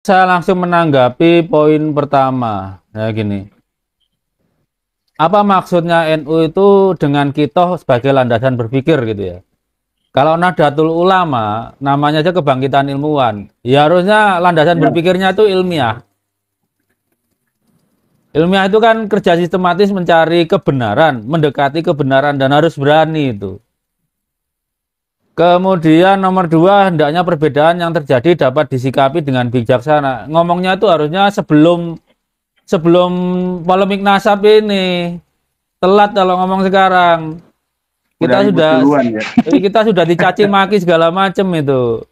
Saya langsung menanggapi poin pertama. Ya gini. Apa maksudnya NU itu dengan kita sebagai landasan berpikir gitu ya? Kalau Nahdlatul Ulama namanya aja kebangkitan ilmuwan. Ya harusnya landasan Ya, berpikirnya itu ilmiah. Ilmiah itu kan kerja sistematis mencari kebenaran, mendekati kebenaran dan harus berani itu. Kemudian nomor dua, hendaknya perbedaan yang terjadi dapat disikapi dengan bijaksana. Ngomongnya itu harusnya sebelum sebelum polemik nasab ini. Telat kalau ngomong sekarang. udah Kita ribut sudah duluan ya. kita sudah dicaci maki segala macam itu.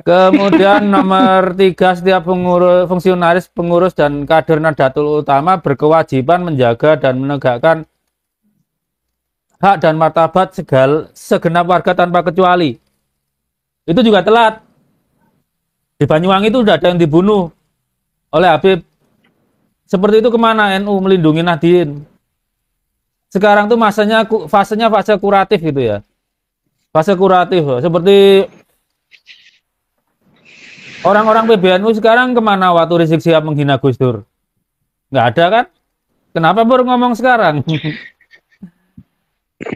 Kemudian nomor tiga, setiap pengurus, fungsionaris, pengurus dan kader Nahdlatul Ulama berkewajiban menjaga dan menegakkan hak dan martabat segenap warga tanpa kecuali. Itu juga telat. Di Banyuwangi itu sudah ada yang dibunuh oleh Habib. Seperti itu kemana NU melindungi Nahdien? Sekarang tuh fasenya fase kuratif gitu ya. Fase kuratif. Seperti orang-orang PBNU sekarang kemana waktu Rizik Sihab menghina Gus Dur? Nggak ada kan? Kenapa baru ngomong sekarang?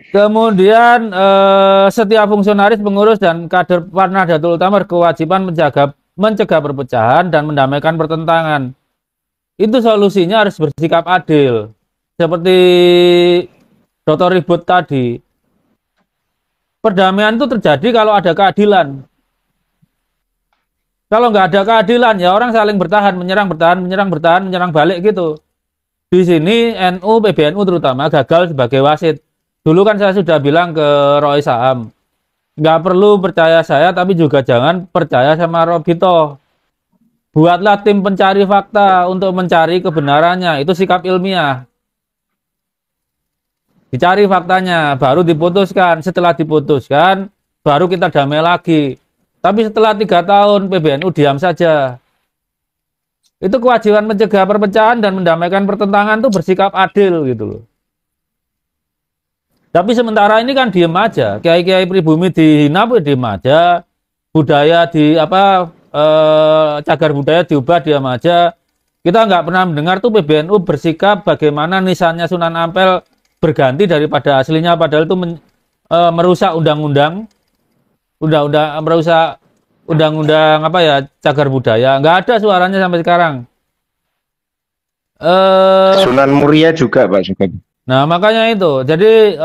Kemudian setiap fungsionaris, pengurus dan kader Nahdlatul Ulama berkewajiban mencegah perpecahan dan mendamaikan pertentangan. Itu solusinya harus bersikap adil. Seperti Dr. Ribut tadi. Perdamaian itu terjadi kalau ada keadilan. Kalau nggak ada keadilan, ya orang saling bertahan, menyerang, bertahan, menyerang, bertahan, menyerang balik gitu. Di sini NU, PBNU terutama gagal sebagai wasit. Dulu kan saya sudah bilang ke Roy Saham, nggak perlu percaya saya, tapi juga jangan percaya sama Robito. Buatlah tim pencari fakta untuk mencari kebenarannya. Itu sikap ilmiah. Dicari faktanya, baru diputuskan. Setelah diputuskan, baru kita damai lagi. Tapi setelah 3 tahun, PBNU diam saja. Itu kewajiban mencegah perpecahan dan mendamaikan pertentangan itu bersikap adil gitu loh. Tapi sementara ini kan diem aja. Kiai-kiai pribumi dihina pun diem aja. Budaya cagar budaya diubah diam aja. Kita nggak pernah mendengar tuh PBNU bersikap bagaimana nisannya Sunan Ampel berganti daripada aslinya, padahal itu merusak undang-undang, merusak undang-undang apa ya, cagar budaya. Nggak ada suaranya sampai sekarang. Sunan Muria juga Pak Sugeng. Nah makanya itu. Jadi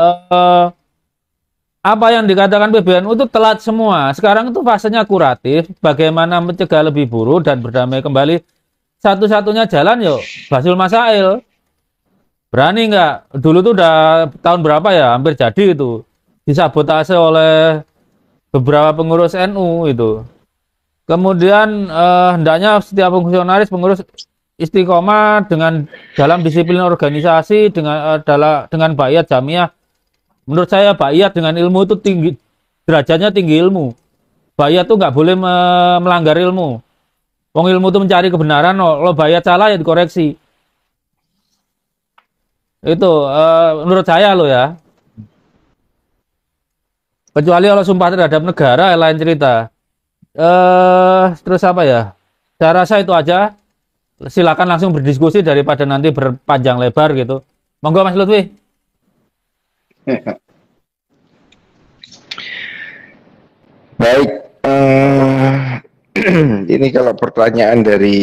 apa yang dikatakan PBNU itu telat semua. Sekarang itu fasenya kuratif, bagaimana mencegah lebih buruk dan berdamai kembali. Satu-satunya jalan yuk Basul Masail. Berani nggak? Dulu tuh udah tahun berapa ya, hampir jadi itu. Disabotase oleh beberapa pengurus NU itu. Kemudian hendaknya setiap fungsionaris, pengurus istiqomah dengan dalam disiplin organisasi, dengan baiat jamiah. Menurut saya baiat dengan ilmu itu tinggi, derajatnya tinggi ilmu. Baiat tuh nggak boleh melanggar ilmu. Wong ilmu itu mencari kebenaran, lo baiat salah ya dikoreksi. Itu menurut saya lo ya. Kecuali kalau sumpah terhadap negara lain cerita. Terus apa ya? Saya rasa itu aja. Silakan langsung berdiskusi daripada nanti berpanjang lebar gitu. Monggo Mas Lutfi. Baik, ini kalau pertanyaan dari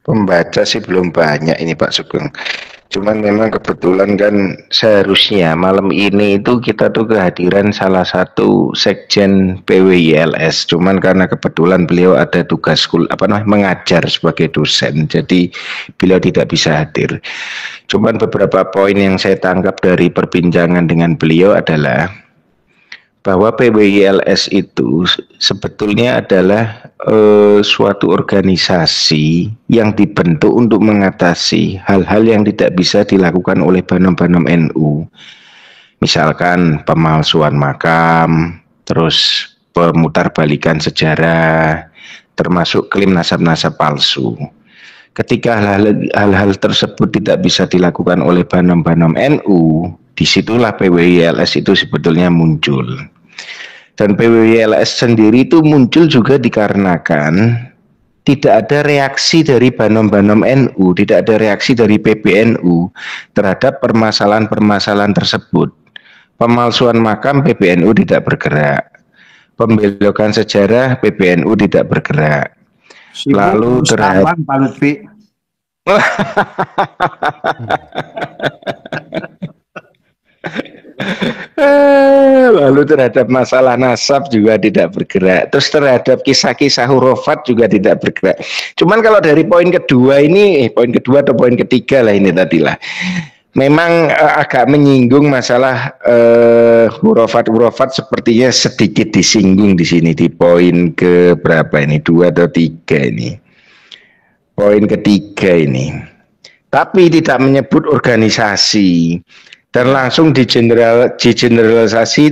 pembaca sih belum banyak ini Pak Sugeng. Cuman memang kebetulan kan seharusnya malam ini itu kita tuh kehadiran salah satu sekjen PWILS. Cuman karena kebetulan beliau ada tugas mengajar sebagai dosen, jadi beliau tidak bisa hadir. Cuman beberapa poin yang saya tangkap dari perbincangan dengan beliau adalah bahwa PWILS itu sebetulnya adalah suatu organisasi yang dibentuk untuk mengatasi hal-hal yang tidak bisa dilakukan oleh banom-banom NU. Misalkan pemalsuan makam, terus pemutarbalikan sejarah, termasuk klaim nasab-nasab palsu. Ketika hal-hal tersebut tidak bisa dilakukan oleh banom-banom NU, disitulah PWILS itu sebetulnya muncul. Dan PWYLS sendiri itu muncul juga dikarenakan tidak ada reaksi dari Banom-Banom NU, tidak ada reaksi dari PBNU terhadap permasalahan-permasalahan tersebut. Pemalsuan makam PBNU tidak bergerak, pembelokan sejarah PBNU tidak bergerak. Lalu terhadap Pak Lutfi. Lalu terhadap masalah nasab juga tidak bergerak. Terus terhadap kisah-kisah hurufat juga tidak bergerak. Cuman kalau dari poin kedua ini, poin kedua atau poin ketiga lah ini tadilah. Memang agak menyinggung masalah hurufat sepertinya sedikit disinggung di sini di poin ke berapa ini, 2 atau 3 ini. Poin ketiga ini. Tapi tidak menyebut organisasi. Dan langsung digeneralisasi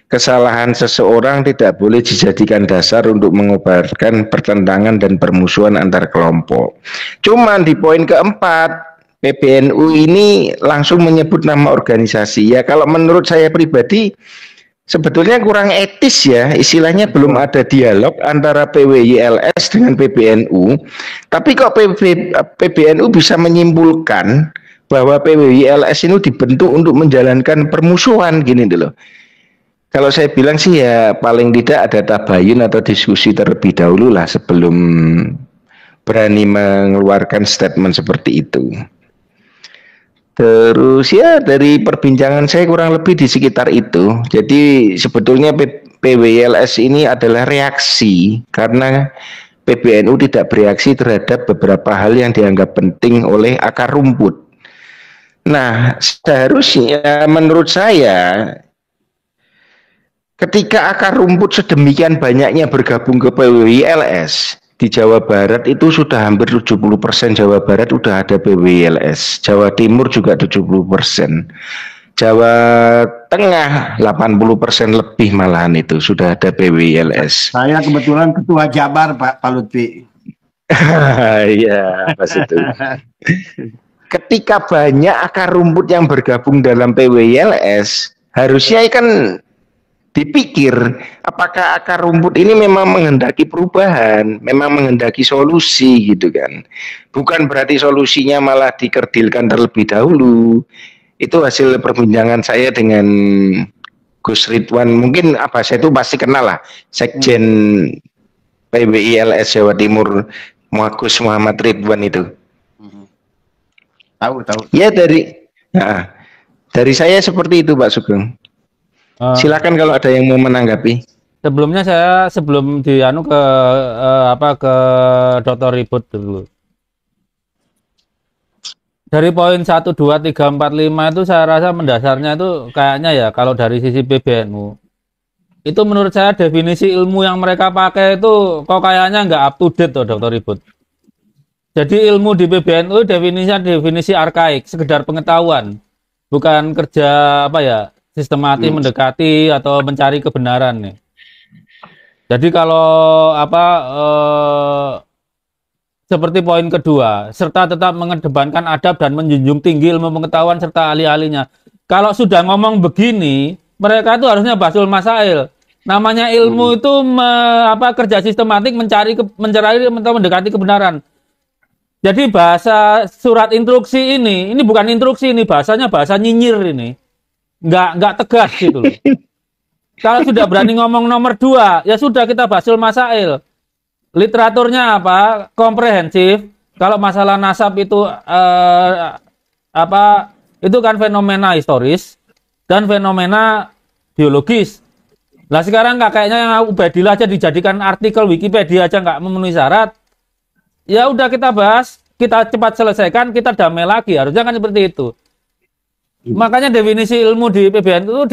kesalahan seseorang tidak boleh dijadikan dasar untuk mengobarkan pertentangan dan permusuhan antar kelompok. Cuman di poin keempat, PBNU ini langsung menyebut nama organisasi. Ya kalau menurut saya pribadi sebetulnya kurang etis ya, istilahnya belum ada dialog antara PWYLS dengan PBNU. Tapi kok PBNU bisa menyimpulkan bahwa PWYLS ini dibentuk untuk menjalankan permusuhan gini dulu. Kalau saya bilang sih ya paling tidak ada tabayun atau diskusi terlebih dahulu lah sebelum berani mengeluarkan statement seperti itu. Terus ya dari perbincangan saya kurang lebih di sekitar itu. Jadi sebetulnya PWYLS ini adalah reaksi karena PBNU tidak bereaksi terhadap beberapa hal yang dianggap penting oleh akar rumput. Nah, seharusnya menurut saya ketika akar rumput sedemikian banyaknya bergabung ke PWYLS, di Jawa Barat itu sudah hampir 70% Jawa Barat sudah ada PWYLS, Jawa Timur juga 70%, Jawa Tengah 80% lebih malahan itu sudah ada PWYLS. Saya kebetulan ketua Jabar Pak Lutfi. Iya, pas itu. Ketika banyak akar rumput yang bergabung dalam PWYLS, harusnya kan dipikir apakah akar rumput ini memang menghendaki perubahan, memang menghendaki solusi gitu kan. Bukan berarti solusinya malah dikerdilkan terlebih dahulu. Itu hasil perbincangan saya dengan Gus Ridwan. Mungkin apa saya itu pasti kenal lah, Sekjen PWYLS Jawa Timur, Gus Muhammad Ridwan itu. Tahu. Ya dari saya seperti itu Pak Sugeng. Silakan kalau ada yang mau menanggapi. Sebelumnya saya sebelum dianu ke ke Dr. Ribut dulu. Dari poin 1, 2, 3, 4, 5 itu saya rasa mendasarnya itu kayaknya ya kalau dari sisi PBNU itu menurut saya definisi ilmu yang mereka pakai itu kok kayaknya nggak up to date tuh Dr. Ribut. Jadi ilmu di PBNU definisi arkaik, sekedar pengetahuan, bukan kerja sistematis mendekati atau mencari kebenaran nih. Jadi kalau seperti poin kedua, serta tetap mengedepankan adab dan menjunjung tinggi ilmu pengetahuan serta ahli-ahlinya. Kalau sudah ngomong begini, mereka itu harusnya basul masail. Namanya ilmu itu kerja sistematik mencari atau mendekati kebenaran. Jadi bahasa surat instruksi ini bukan instruksi, ini bahasanya bahasa nyinyir ini. Nggak tegas gitu loh. Kalau sudah berani ngomong nomor 2, ya sudah kita basul masail. Literaturnya komprehensif. Kalau masalah nasab itu itu kan fenomena historis dan fenomena biologis. Lah sekarang kayaknya yang Ubaidillah aja dijadikan artikel Wikipedia aja nggak memenuhi syarat. Ya udah kita bahas, kita cepat selesaikan, kita damai lagi. Harusnya kan seperti itu. Makanya definisi ilmu di PBN itu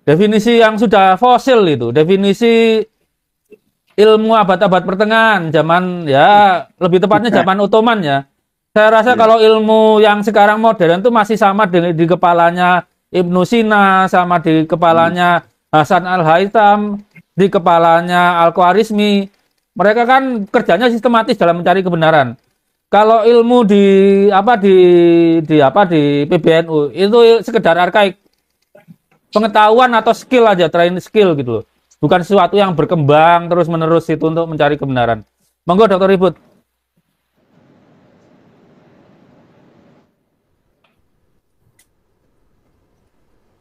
definisi yang sudah fosil itu, definisi ilmu abad-abad pertengahan, zaman ya lebih tepatnya zaman Ottoman ya. Saya rasa kalau ilmu yang sekarang modern itu masih sama di kepalanya Ibnu Sina, sama di kepalanya Hasan Al-Haytham, di kepalanya Al-Khwarizmi. Mereka kan kerjanya sistematis dalam mencari kebenaran. Kalau ilmu di PBNU itu sekedar arkaik. pengetahuan atau skill aja, training skill gitu loh. Bukan sesuatu yang berkembang terus-menerus itu untuk mencari kebenaran. Monggo Dr. Ribut.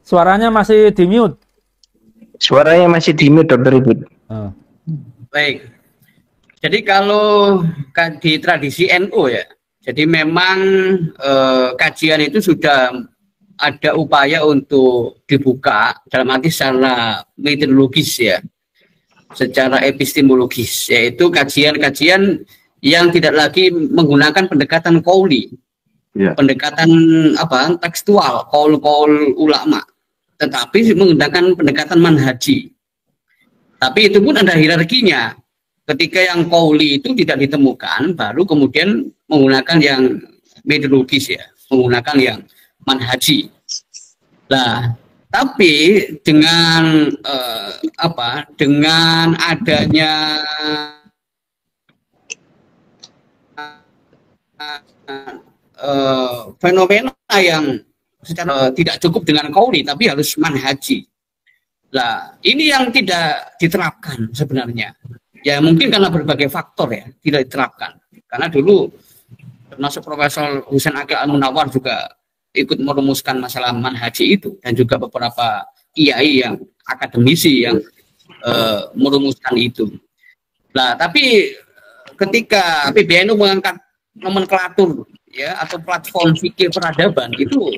Suaranya masih di mute. Suaranya masih di mute, Dr. Ribut. Baik. Jadi kalau di tradisi NU ya, jadi memang kajian itu sudah ada upaya untuk dibuka dalam arti secara metodologis ya, secara epistemologis, yaitu kajian-kajian yang tidak lagi menggunakan pendekatan qauli, pendekatan tekstual, qaul ulama, tetapi menggunakan pendekatan manhaji. Tapi itu pun ada hierarkinya. Ketika yang qauli itu tidak ditemukan, baru kemudian menggunakan yang metodologis ya, menggunakan yang manhaji. Nah, tapi dengan dengan adanya fenomena yang secara tidak cukup dengan qauli, tapi harus manhaji. Nah, ini yang tidak diterapkan sebenarnya. Ya mungkin karena berbagai faktor ya tidak diterapkan. Karena dulu termasuk Profesor Husain Aqil Al-Munawwar juga ikut merumuskan masalah manhaji itu, dan juga beberapa kiai yang akademisi yang merumuskan itu. Nah, tapi ketika PBNU mengangkat nomenklatur ya atau platform fikih peradaban itu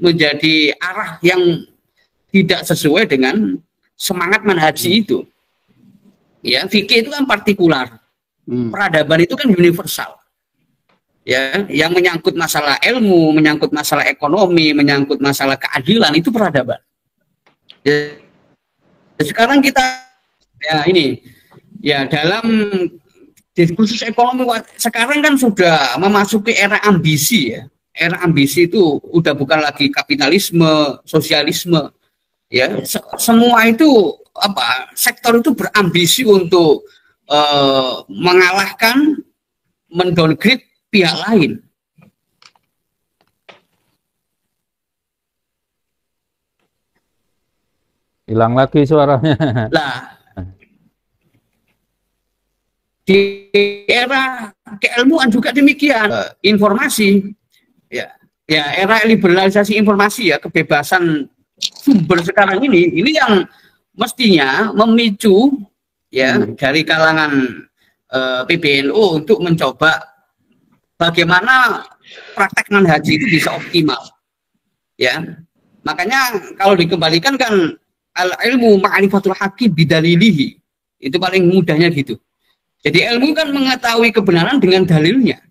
menjadi arah yang tidak sesuai dengan semangat manhaji itu. Ya, fikih itu kan partikular. Peradaban itu kan universal. Ya, yang menyangkut masalah ilmu, menyangkut masalah ekonomi, menyangkut masalah keadilan itu peradaban. Ya, sekarang kita dalam diskursus ekonomi sekarang kan sudah memasuki era ambisi ya. Era ambisi itu udah bukan lagi kapitalisme, sosialisme. Ya, semua itu sektor itu berambisi untuk mengalahkan, mendowngrade pihak lain. Hilang lagi suaranya. Nah, di era keilmuan juga demikian. Informasi, ya era liberalisasi informasi ya, kebebasan sumber sekarang ini yang mestinya memicu ya dari kalangan PBNU untuk mencoba bagaimana praktek manhaji itu bisa optimal. Ya. Makanya kalau dikembalikan kan al-ilmu ma'rifatul haqqi bidalilihi. Itu paling mudahnya gitu. Jadi ilmu kan mengetahui kebenaran dengan dalilnya.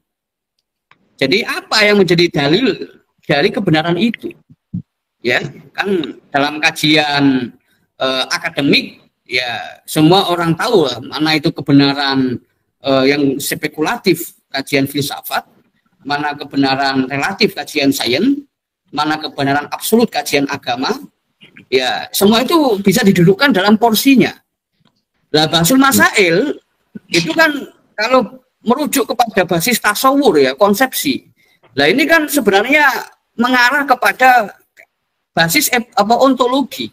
Jadi apa yang menjadi dalil dari kebenaran itu? Ya, kan dalam kajian akademik ya semua orang tahu lah mana itu kebenaran yang spekulatif, kajian filsafat, mana kebenaran relatif, kajian sains, mana kebenaran absolut, kajian agama. Ya, semua itu bisa didudukkan dalam porsinya. Lah Bahsul Masail itu kan kalau merujuk kepada basis tasawur ya, konsepsi. Lah ini kan sebenarnya mengarah kepada basis ontologi.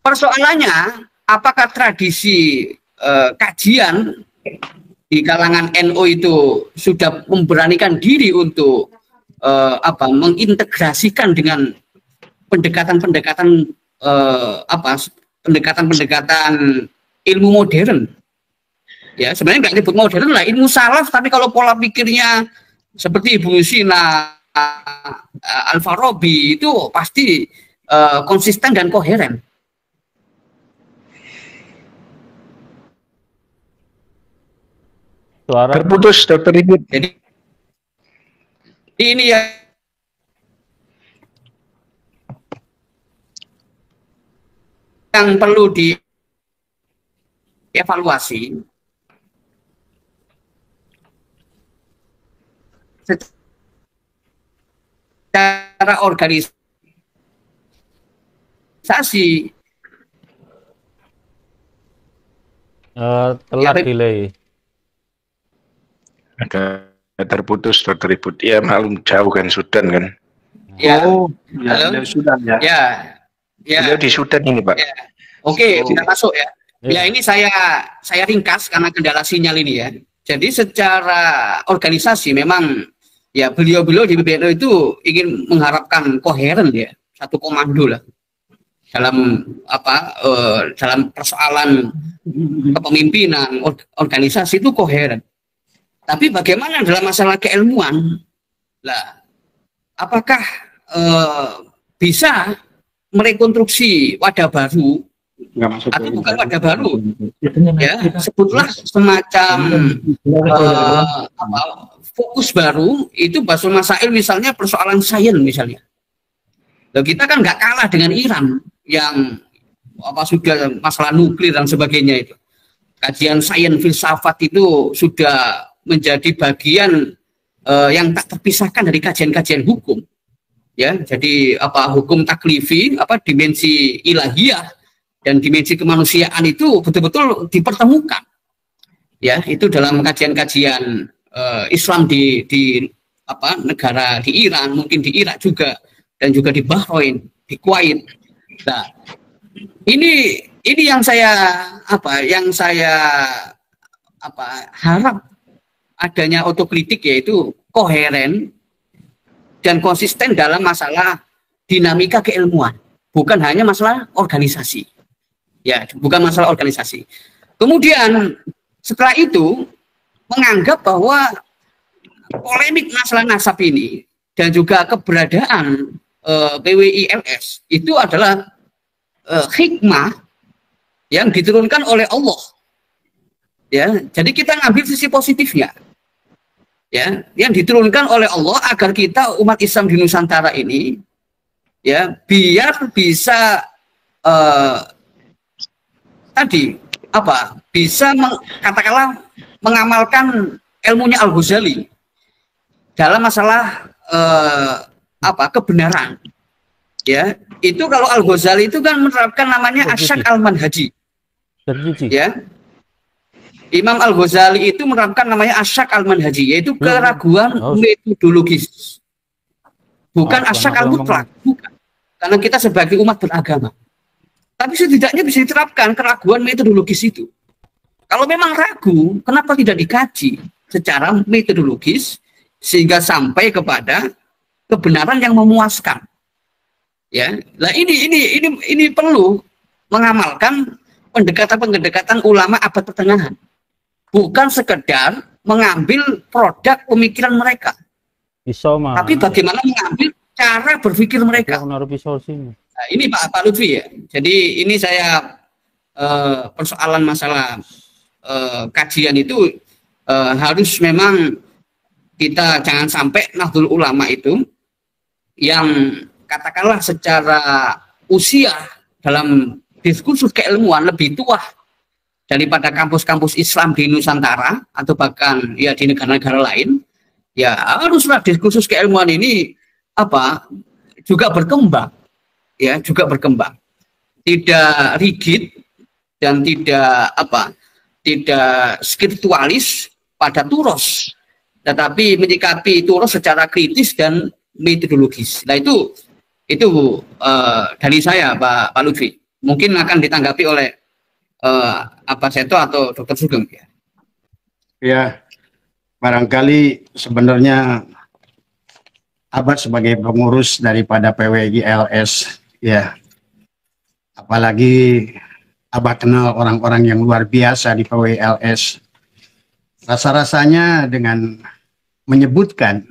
Persoalannya, apakah tradisi kajian di kalangan NU itu sudah memberanikan diri untuk mengintegrasikan dengan pendekatan-pendekatan pendekatan ilmu modern. Ya, sebenarnya nggak disebut modern lah, ilmu salaf, tapi kalau pola pikirnya seperti Ibnu Sina, Al-Farabi itu pasti konsisten dan koheren. Suara terputus, Dr. Ribut. Jadi ini yang perlu dievaluasi secara organisasi. telat delay. Ada terputus, Dr. Ribut. Ya, malum jauh kan Sudan kan. Ya, Oh, ya, halo. dari Sudan ya. Ya, ya. Beliau di Sudan ini, Pak. Ya. Oke, Oh. sudah masuk ya. Ya. Ya, ini saya ringkas karena kendala sinyal ini ya. Jadi secara organisasi memang ya beliau-beliau di PBNU itu ingin mengharapkan koheren ya, satu komando lah dalam dalam persoalan kepemimpinan organisasi itu koheren. Tapi bagaimana dalam masalah keilmuan? Lah, apakah bisa merekonstruksi wadah baru Nggak masuk atau ke- bukan wadah baru? Ya, sebutlah semacam fokus baru itu Basul Masail misalnya persoalan sains misalnya. Loh, kita kan nggak kalah dengan Iran yang sudah masalah nuklir dan sebagainya itu. Kajian sains filsafat itu sudah menjadi bagian yang tak terpisahkan dari kajian-kajian hukum. Ya, jadi hukum taklifi, dimensi ilahiyah dan dimensi kemanusiaan itu betul-betul dipertemukan. Ya, itu dalam kajian-kajian Islam di negara di Iran, mungkin di Irak juga, dan juga di Bahrain, di Kuwait. Nah, ini yang saya harap adanya otokritik, yaitu koheren dan konsisten dalam masalah dinamika keilmuan, bukan hanya masalah organisasi. Ya, bukan masalah organisasi. Kemudian setelah itu menganggap bahwa polemik masalah nasab ini dan juga keberadaan PWILS itu adalah hikmah yang diturunkan oleh Allah. Ya, jadi kita ngambil sisi positifnya. Ya, yang diturunkan oleh Allah agar kita umat Islam di Nusantara ini ya biar bisa bisa katakanlah mengamalkan ilmunya Al-Ghazali dalam masalah kebenaran. Ya, itu kalau Al-Ghazali itu kan menerapkan namanya asyak al-manhaji. Ya. Imam Al-Ghazali itu menerapkan namanya asyak al-manhaji, yaitu keraguan metodologis. Bukan asyak al-mutlak, bukan. Karena kita sebagai umat beragama. Tapi setidaknya bisa diterapkan keraguan metodologis itu. Kalau memang ragu, kenapa tidak dikaji secara metodologis sehingga sampai kepada kebenaran yang memuaskan? Ya, nah ini perlu mengamalkan pendekatan ulama abad pertengahan, bukan sekedar mengambil produk pemikiran mereka, tapi bagaimana mengambil cara berpikir mereka. Nah, ini Pak Lutfi ya. Jadi ini saya persoalan masalah kajian itu harus memang kita jangan sampai Nahdlatul Ulama itu yang katakanlah secara usia dalam diskursus keilmuan lebih tua daripada kampus-kampus Islam di Nusantara atau bahkan ya di negara-negara lain, ya haruslah diskursus keilmuan ini juga berkembang, ya juga berkembang, tidak rigid dan tidak spiritualis pada turos, tetapi menyikapi turos secara kritis dan metodologis. Nah itu dari saya Pak Lutfi. Mungkin akan ditanggapi oleh Seto atau Dr. Sugeng ya. Ya, barangkali sebenarnya Abad sebagai pengurus daripada PWILS ya, apalagi Abad kenal orang-orang yang luar biasa di PWILS. Rasa-rasanya dengan menyebutkan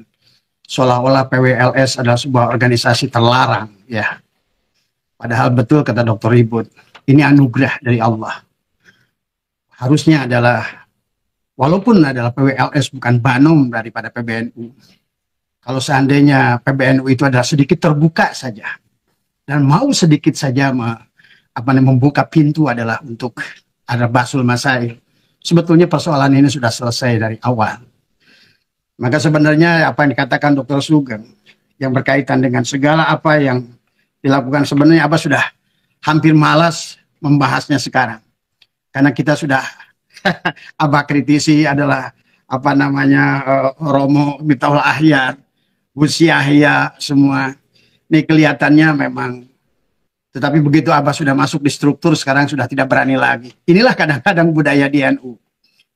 seolah-olah PWILS adalah sebuah organisasi terlarang ya. Padahal betul kata Dr. Ribut, ini anugerah dari Allah. Harusnya adalah, walaupun adalah PWILS bukan banom daripada PBNU, kalau seandainya PBNU itu adalah sedikit terbuka saja, dan mau sedikit saja membuka pintu adalah untuk ada Basul Masail, sebetulnya persoalan ini sudah selesai dari awal. Maka sebenarnya apa yang dikatakan Dr. Sugeng, yang berkaitan dengan segala apa yang dilakukan sebenarnya sudah hampir malas membahasnya sekarang, karena kita sudah kritisi adalah Romo Mitaul Ahyar, Gus Yahya semua. Ini kelihatannya memang, tetapi begitu Abah sudah masuk di struktur, sekarang sudah tidak berani lagi. Inilah kadang-kadang budaya di NU.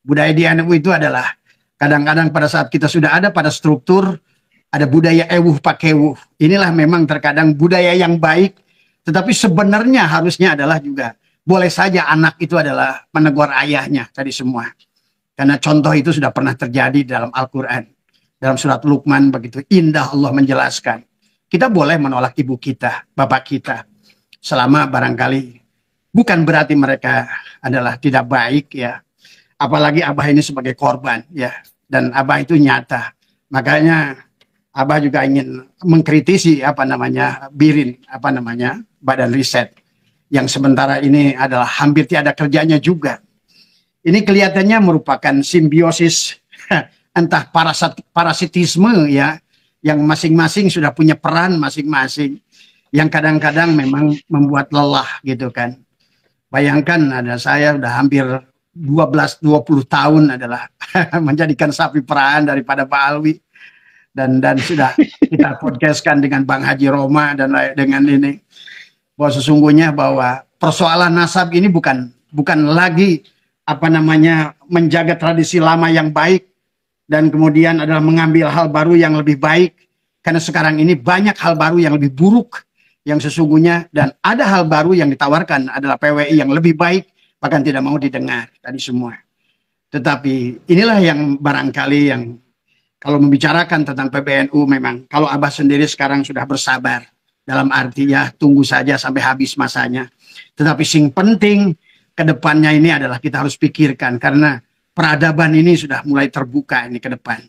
Budaya di NU itu adalah kadang-kadang pada saat kita sudah ada pada struktur, ada budaya ewuh pakewuh. Inilah memang terkadang budaya yang baik, tetapi sebenarnya harusnya adalah juga boleh saja anak itu adalah menegur ayahnya tadi semua. Karena contoh itu sudah pernah terjadi dalam Al-Quran. Dalam surat Luqman begitu indah Allah menjelaskan. Kita boleh menolak ibu kita, bapak kita. Selama barangkali bukan berarti mereka adalah tidak baik ya. Apalagi Abah ini sebagai korban ya. Dan Abah itu nyata. Makanya Abah juga ingin mengkritisi BIRIN, Badan Riset. Yang sementara ini adalah hampir tiada kerjanya juga. Ini kelihatannya merupakan simbiosis entah parasitisme ya, yang masing-masing sudah punya peran masing-masing, yang kadang-kadang memang membuat lelah gitu kan. Bayangkan ada saya udah hampir 12-20 tahun adalah menjadikan sapi perahan daripada Pak Alwi, dan sudah kita podcastkan dengan Bang Haji Roma dan dengan ini, bahwa sesungguhnya bahwa persoalan nasab ini bukan lagi menjaga tradisi lama yang baik dan kemudian adalah mengambil hal baru yang lebih baik, karena sekarang ini banyak hal baru yang lebih buruk yang sesungguhnya, dan ada hal baru yang ditawarkan adalah PWI yang lebih baik, bahkan tidak mau didengar tadi semua. Tetapi inilah yang barangkali yang kalau membicarakan tentang PBNU, memang kalau Abah sendiri sekarang sudah bersabar, dalam arti ya tunggu saja sampai habis masanya. Tetapi sing penting kedepannya ini adalah kita harus pikirkan, karena peradaban ini sudah mulai terbuka ini ke depan.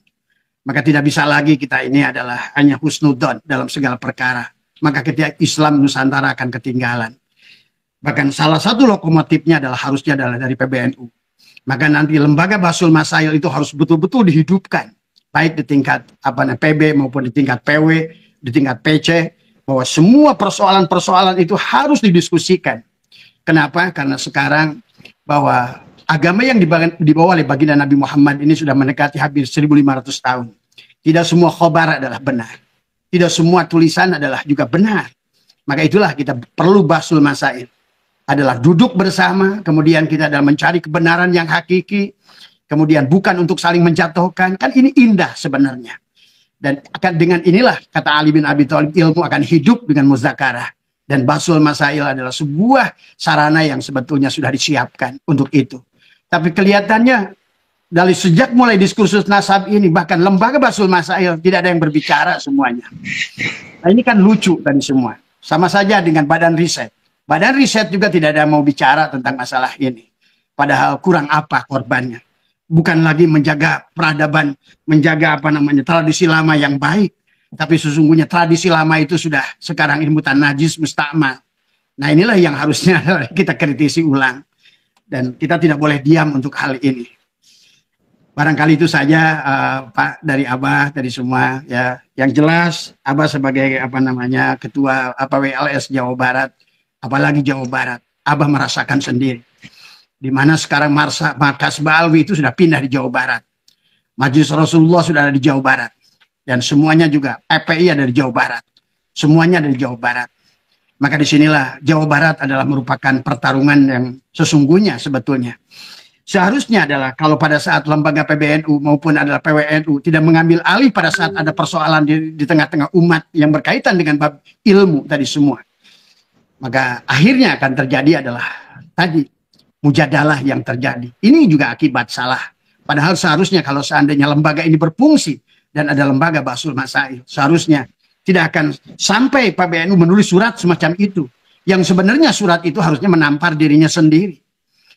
Maka tidak bisa lagi kita ini adalah hanya husnudon dalam segala perkara. Maka ketika Islam Nusantara akan ketinggalan. Bahkan salah satu lokomotifnya harusnya adalah dari PBNU. Maka nanti lembaga Basul Masail itu harus betul-betul dihidupkan. Baik di tingkat PB maupun di tingkat PW, di tingkat PC. Bahwa semua persoalan-persoalan itu harus didiskusikan. Kenapa? Karena sekarang bahwa agama yang dibawa oleh baginda Nabi Muhammad ini sudah mendekati hampir 1500 tahun. Tidak semua khobar adalah benar. Tidak semua tulisan adalah juga benar. Maka itulah kita perlu Basul Masail. Adalah duduk bersama, kemudian kita adalah mencari kebenaran yang hakiki, kemudian bukan untuk saling menjatuhkan. Kan ini indah sebenarnya. Dan akan dengan inilah, kata Ali bin Abi Thalib, ilmu akan hidup dengan muzakarah. Dan Basul Masail adalah sebuah sarana yang sebetulnya sudah disiapkan untuk itu. Tapi kelihatannya dari sejak mulai diskursus nasab ini, bahkan lembaga Basul Masail tidak ada yang berbicara semuanya. Nah ini kan lucu tadi semua. Sama saja dengan Badan Riset. Badan Riset juga tidak ada yang mau bicara tentang masalah ini. Padahal kurang apa korbannya. Bukan lagi menjaga peradaban, menjaga tradisi lama yang baik. Tapi sesungguhnya tradisi lama itu sudah sekarang ini najis, mustakmal. Nah inilah yang harusnya kita kritisi ulang. Dan kita tidak boleh diam untuk hal ini. Barangkali itu saja Pak dari Abah dari semua ya. Yang jelas Abah sebagai ketua WLS Jawa Barat, apalagi Jawa Barat, Abah merasakan sendiri. Di mana sekarang markas Ba'alwi itu sudah pindah di Jawa Barat. Majelis Rasulullah sudah ada di Jawa Barat. Dan semuanya juga PPI ada di Jawa Barat. Semuanya ada di Jawa Barat. Maka disinilah Jawa Barat adalah merupakan pertarungan yang sesungguhnya sebetulnya. Seharusnya adalah kalau pada saat lembaga PBNU maupun adalah PWNU tidak mengambil alih pada saat ada persoalan di tengah-tengah umat yang berkaitan dengan bab ilmu tadi semua. Maka akhirnya akan terjadi adalah tadi mujadalah yang terjadi. Ini juga akibat salah. Padahal seharusnya kalau seandainya lembaga ini berfungsi dan ada lembaga Basul Masail, seharusnya tidak akan sampai PBNU menulis surat semacam itu. Yang sebenarnya surat itu harusnya menampar dirinya sendiri.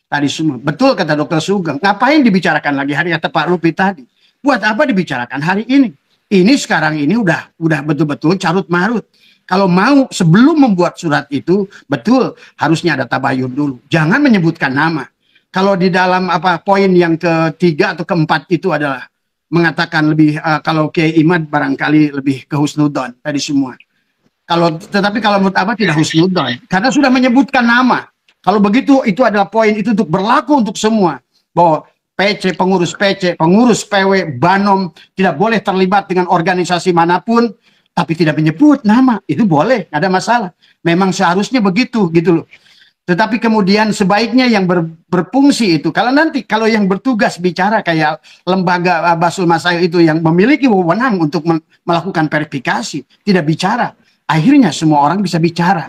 Tadi semua. Betul kata Dr. Sugeng. Ngapain dibicarakan lagi hari kata Pak Rupi tadi? Buat apa dibicarakan hari ini? Ini sekarang ini udah betul-betul carut marut. Kalau mau sebelum membuat surat itu, betul harusnya ada tabayun dulu. Jangan menyebutkan nama. Kalau di dalam poin yang ketiga atau keempat itu adalah mengatakan lebih kalau Kiai Imad barangkali lebih ke husnudon tadi semua. Tetapi kalau menurut Abah tidak husnudon karena sudah menyebutkan nama. Kalau begitu itu adalah poin itu untuk berlaku untuk semua bahwa PC, pengurus PW, Banom tidak boleh terlibat dengan organisasi manapun tapi tidak menyebut nama, itu boleh, nggak ada masalah. Memang seharusnya begitu, gitu loh. Tetapi kemudian sebaiknya yang berfungsi itu, kalau yang bertugas bicara kayak lembaga Basul Masail itu yang memiliki wewenang untuk melakukan verifikasi, tidak bicara, akhirnya semua orang bisa bicara.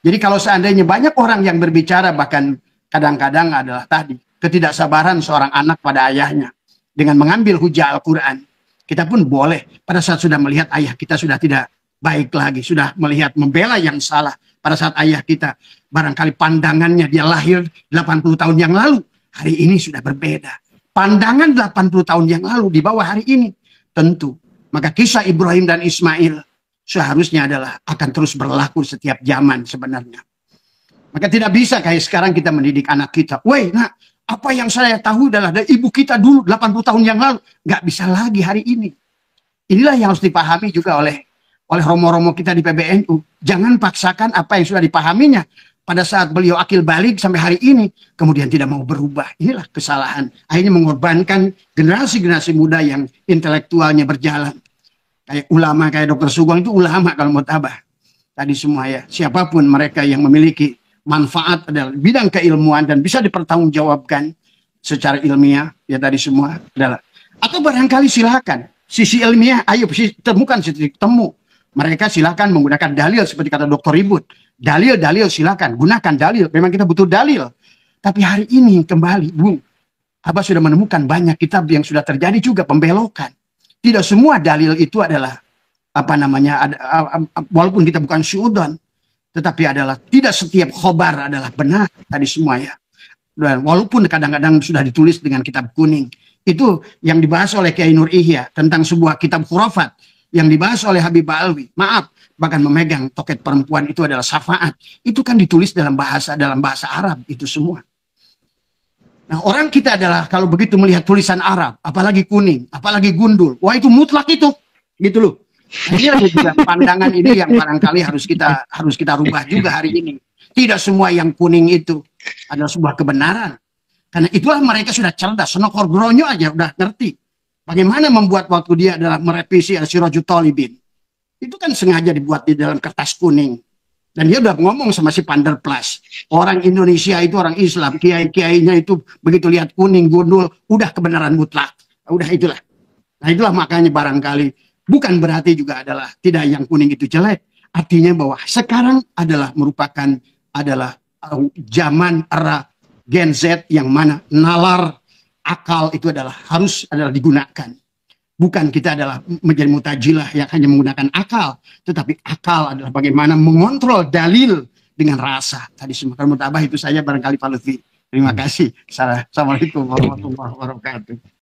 Jadi kalau seandainya banyak orang yang berbicara, bahkan kadang-kadang adalah tadi, ketidaksabaran seorang anak pada ayahnya, dengan mengambil hujah Al-Quran, kita pun boleh, pada saat sudah melihat ayah kita sudah tidak baik lagi, sudah melihat membela yang salah, pada saat ayah kita barangkali pandangannya dia lahir 80 tahun yang lalu, hari ini sudah berbeda. Pandangan 80 tahun yang lalu di bawah hari ini, tentu. Maka kisah Ibrahim dan Ismail seharusnya adalah akan terus berlaku setiap zaman sebenarnya. Maka tidak bisa kayak sekarang kita mendidik anak kita. Weh, nak, apa yang saya tahu adalah dari ibu kita dulu 80 tahun yang lalu. Nggak bisa lagi hari ini. Inilah yang harus dipahami juga oleh romo-romo kita di PBNU. Jangan paksakan apa yang sudah dipahaminya pada saat beliau akil balik sampai hari ini, kemudian tidak mau berubah. Inilah kesalahan. Akhirnya mengorbankan generasi-generasi muda yang intelektualnya berjalan. Kayak ulama, kayak Dr. Sugeng itu ulama kalau mau tabah. Tadi semua ya, siapapun mereka yang memiliki manfaat adalah bidang keilmuan dan bisa dipertanggungjawabkan secara ilmiah, ya tadi semua adalah. Atau barangkali silakan, sisi ilmiah, ayo temukan titik temu. Mereka silakan menggunakan dalil seperti kata Dr. Ribut. Dalil silakan, gunakan dalil. Memang kita butuh dalil. Tapi hari ini kembali, Bung, Abah sudah menemukan banyak kitab yang sudah terjadi juga pembelokan. Tidak semua dalil itu adalah walaupun kita bukan syudon, tetapi adalah tidak setiap khobar adalah benar tadi semua ya. Dan walaupun kadang-kadang sudah ditulis dengan kitab kuning, itu yang dibahas oleh Kiai Nur Ihya tentang sebuah kitab khurafat yang dibahas oleh Habib Alwi. Maaf, bahkan memegang toket perempuan itu adalah syafaat. Itu kan ditulis dalam bahasa Arab itu semua. Nah, orang kita adalah kalau begitu melihat tulisan Arab, apalagi kuning, apalagi gundul, wah itu mutlak itu, gitu loh. Nah, ini juga pandangan ini yang barangkali harus kita rubah juga hari ini. Tidak semua yang kuning itu adalah sebuah kebenaran. Karena itulah mereka sudah cerdas, Senokor Gronyo aja udah ngerti bagaimana membuat waktu dia adalah merevisi Sirajul Talibin. Itu kan sengaja dibuat di dalam kertas kuning. Dan dia udah ngomong sama si Panderplas, orang Indonesia itu orang Islam, kiai-kiainya itu begitu lihat kuning, gundul, udah kebenaran mutlak. Udah itulah. Nah itulah makanya barangkali bukan berarti juga adalah tidak yang kuning itu jelek. Artinya bahwa sekarang adalah merupakan zaman era Gen Z yang mana nalar akal itu harus digunakan. Bukan kita adalah menjadi mutajilah yang hanya menggunakan akal, tetapi akal adalah bagaimana mengontrol dalil dengan rasa. Tadi semua kalau mutabah itu saja barangkali Pak Lutfi. Terima kasih. Assalamualaikum warahmatullahi wabarakatuh.